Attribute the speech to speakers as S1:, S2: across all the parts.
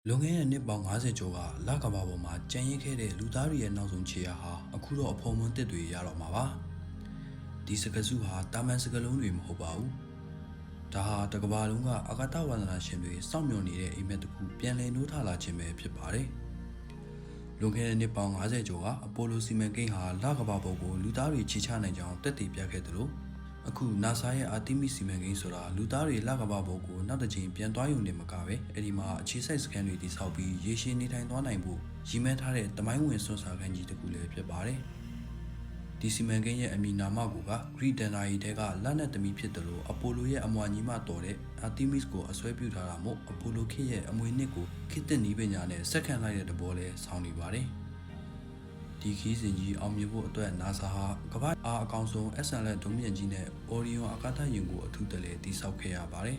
S1: လွန်ခဲ့တဲ့နှစ်ပေါင်း50ကျော်ကလကမ္ဘာပေါ်မှာကြံရစ်ခဲ့တဲ့လူသားတွေရဲ့နောက်ဆုံးခြေရာဟာအခုတော့အဖုံမွန်းတစ်တွေရတော့မှာပါဒီစကားစုဟာတာမန်စကားလုံးတွေမဟုတ်ပါဘူးဒါဟာတကမ္ဘာလုံးကအာကာသဝန္ဒနာရှင်တွေစောင့်မျှော်နေတဲ့အိမ်မက်တစ်ခုပြန်လည်နိုးထလာခြင်းပဲဖြစ်ပါတယ်လွန်ခဲ့တဲ့နှစ်ပေါင်း50ကျော်ကအပိုလိုစီမံကိန်းဟာလကမ္ဘာပေါ်ကိုလူသားတွေခြေချနိုင်ကြောင်းတက်တည်ပြခဲ့တယ်လို့အခု NASA ရဲ့ Artemis စီမံကိန်းဆိုတာလူသားတွေလကမ္ဘာပေါ်ကိုနောက်တစ်ချိန်ပြန်သွားရုံနဲ့မကပဲအဲ့ဒီမှာအခြေစိုက်စခန်းတွေတည်ဆောက်ပြီးရေရှည်နေထိုင်သွားနိုင်ဖို့ရည်မှန်းထားတဲ့တမိုင်းဝင်စွန့်စားခန်းကြီးတစ်ခုလည်းဖြစ်ပါတယ်။ဒီစီမံကိန်းရဲ့အမည်နာမကဂရိဒန်နာရီတဲကလက်နက်သမီးဖြစ်တယ်လို့အပိုလိုရဲ့အမွာညီမတော်တဲ့ Artemis ကိုအစွဲပြုထားတာမို့အပိုလိုခေတ်ရဲ့အမွေနှစ်ကိုခေတ်သစ်နည်းပညာနဲ့ဆက်ခံလိုက်တဲ့သဘောလည်းဆောင်နေပါတယ်။ဒီခီးစဉ်ကြီးအောင်မြင်ဖို့အတွက် NASA ဟာကမ္ဘာအားအကောင်ဆုံး SLS ဒုံးပျံကြီးနဲ့ Orion အာကာသယာဉ်ကိုအထူးတလဲတည်ဆောက်ခဲ့ရပါတယ်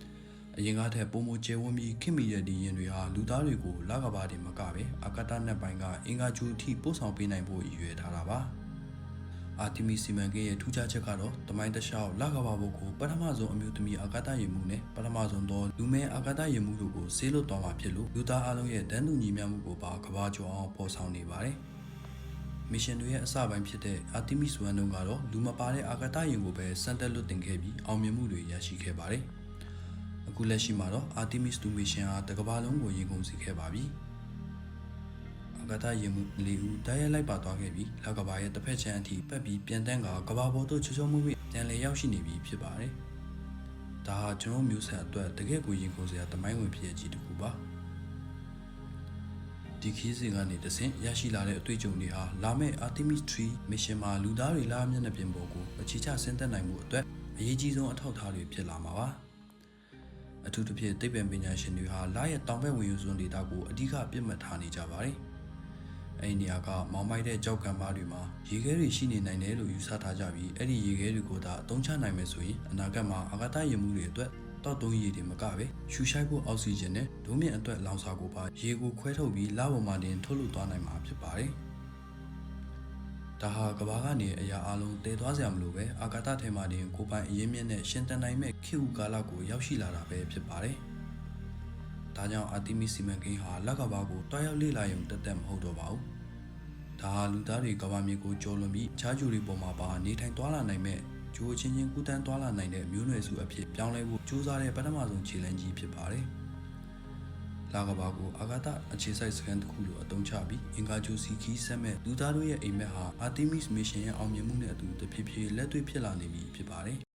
S1: ။အရင်ကထက်ပိုမိုကျယ်ဝန်းပြီးခင်မီတဲ့ဒီယာဉ်တွေဟာလူသားတွေကိုလကမ္ဘာတင်မကပဲအာကာသနက်ပိုင်းကအင်္ဂါဂြိုဟ်အထိပို့ဆောင်ပေးနိုင်ဖို့ရည်ရွယ်ထားတာပါ။ Artemis စီမံကိန်းရဲ့ထူးခြားချက်ကတော့တမိုင်းတစ်လျှောက်လကမ္ဘာဘုတ်ကိုပထမဆုံးအမျိုးသမီးအာကာသယာဉ်မှူးနဲ့ပထမဆုံးသောလူမဲအာကာသယာဉ်မှူးတို့ကိုဆေးလွတ်သွားမှာဖြစ်လို့လူသားအလုံးရဲ့တန်းတူညီမျှမှုကိုပါကမ္ဘာကျော်အောင်ပေါ်ဆောင်နေပါတယ်။မစ်ရှင်တွေရဲ့အစပိုင်းဖြစ်တဲ့ Artemis 1တုန်းကတော့လူမပါတဲ့အာကာသယာဉ်ကိုပဲစမ်းသပ်လွတ်တင်ခဲ့ပြီးအောင်မြင်မှုတွေရရှိခဲ့ပါတယ်။အခုလက်ရှိမှာတော့ Artemis 2 mission ဟာတကမ္ဘာလုံးကိုရင်ကုန်စေခဲ့ပါပြီ။အာကာသယာဉ်မှူး၄ဦးတိုက်ရိုက်လိုက်ပါသွားခဲ့ပြီးလကမ္ဘာရဲ့တစ်ဖက်ခြမ်းအထိပတ်ပြီးပြန်တန်းကကမ္ဘာပေါ်သို့ချောချောမွေ့မွေ့ပြန်လည်ရောက်ရှိနေပြီဖြစ်ပါတယ်။ဒါဟာကျွန်တော်မျိုးဆက်အတွက်တကယ့်ကိုရင်ကုန်စရာတမိုင်းဝင်ဖြစ်ရကြီးတစ်ခုပါ။ဒီခီးစဉ်ကနေတဆင့်ရရှိလာတဲ့အတွေ့အကြုံတွေဟာလာမယ့် Artemis 3 mission မှာလူသားတွေလာမျက်နှာပြင်ပေါ်ကိုအခြေချဆင်းသက်နိုင်မှုအတွက်အရေးကြီးဆုံးအထောက်အထားတွေဖြစ်လာမှာပါအထူးသဖြင့်သိပ္ပံပညာရှင်တွေဟာလာရဲ့တောင်ဘက်ဝင်ယူစွန်းဒေတာကိုအဓိကပြစ်မှတ်ထားနေကြပါတယ်အဲဒီနေရာကမောင်မိုက်တဲ့ကြောက်ကမ်းပါးတွေမှာရေခဲတွေရှိနေနိုင်တယ်လို့ယူဆထားကြပြီးအဲ့ဒီရေခဲတွေကိုသာအသုံးချနိုင်မယ်ဆိုရင်အနာဂတ်မှာအာကာသယာဉ်မှူးတွေအတွက်တောက်တုံးရည်တွေမကပဲရှူရှိုက်ဖို့အောက်ဆီဂျင်နဲ့ဒုံးမြင့်အတွက်လောင်စာကိုပါရေကိုခွဲထုတ်ပြီးလပေါ်မှာတင်ထုတ်လွှတ်သွားနိုင်မှာဖြစ်ပါတယ်။ဒါဟာကမ္ဘာကနေအရာအလုံးတည်သွားစရာမလိုပဲအာကာသထဲမှာတင်ကိုပိုင်အရင်းမြစ်နဲ့ရှင်သန်နိုင်မဲ့ခေတ်ဥကာလကိုရောက်ရှိလာတာပဲဖြစ်ပါတယ်။ဒါကြောင့် Artemis စီမံကိန်းဟာလကမ္ဘာကိုတွားရောက်လေ့လာရုံတက်တက်မဟုတ်တော့ပါဘူး။ဒါဟာလူသားတွေကမ္ဘာမြေကိုကျော်လွန်ပြီးခြားကျူတွေပေါ်မှာပါနေထိုင်သွားလာနိုင်မဲ့ဂျိုးချင်းချင်းကူးတန်းသွားလာနိုင်တဲ့မျိုးနွယ်စုအဖြစ်ပြောင်းလဲဖို့ကြိုးစားတဲ့ပထမဆုံးခြေလှမ်းကြီးဖြစ်ပါတယ်။လကမ္ဘာကိုအာကာသအခြေစိုက်စခန်းတစ်ခုလိုအသုံးချပြီးအင်္ဂါဂြိုဟ်စီခီးဆက်မဲ့လူသားတို့ရဲ့အိမ်မက်ဟာ Artemis mission ရဲ့အောင်မြင်မှုနဲ့အတူတဖြည်းဖြည်းလက်တွေ့ဖြစ်လာနေပြီဖြစ်ပါတယ်။